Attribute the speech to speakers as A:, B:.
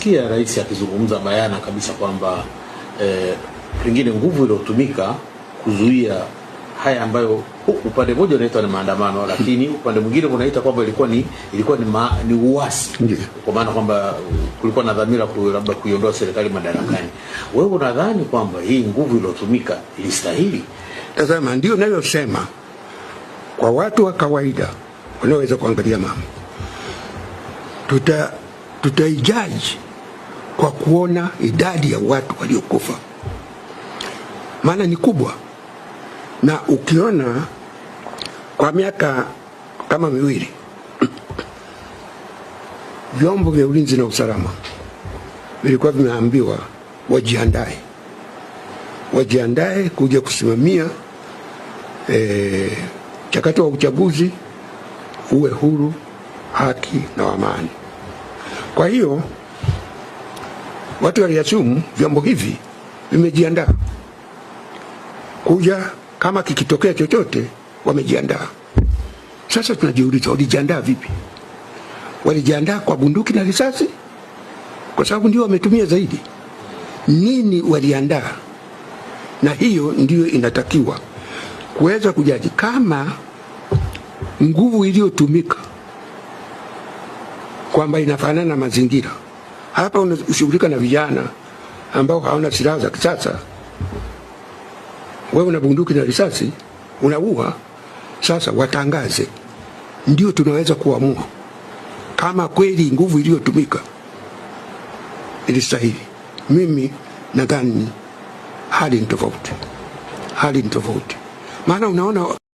A: nimemsikia rais akizungumza bayana kabisa kwamba pengine nguvu iliyotumika kuzuia haya ambayo upande mmoja unaita ni maandamano, lakini upande mwingine unaita kwamba ilikuwa ni uasi, kwa maana kwamba kulikuwa na dhamira labda kuiondoa serikali madarakani. Wewe unadhani kwamba hii nguvu iliyotumika ilistahili?
B: Tazama, ndio ninayosema kwa watu wa kawaida wanaweza kuangalia mambo, tutaijaji kwa kuona idadi ya watu waliokufa, maana ni kubwa. Na ukiona kwa miaka kama miwili vyombo vya ulinzi na usalama vilikuwa vimeambiwa wajiandae kuja kusimamia mchakato wa uchaguzi uwe huru, haki na amani. Kwa hiyo watu waliasumu vyombo hivi vimejiandaa kuja, kama kikitokea chochote wamejiandaa. Sasa tunajiuliza, walijiandaa vipi? Walijiandaa kwa bunduki na risasi, kwa sababu ndio wametumia zaidi. Nini waliandaa? Na hiyo ndio inatakiwa kuweza kujaji kama nguvu iliyotumika kwamba inafanana na mazingira. Hapa unashughulika na vijana ambao hawana silaha za kisasa, wewe una bunduki na risasi unaua. Sasa watangaze, ndio tunaweza kuamua kama kweli nguvu iliyotumika ilistahili. Mimi nadhani hali ni tofauti, maana unaona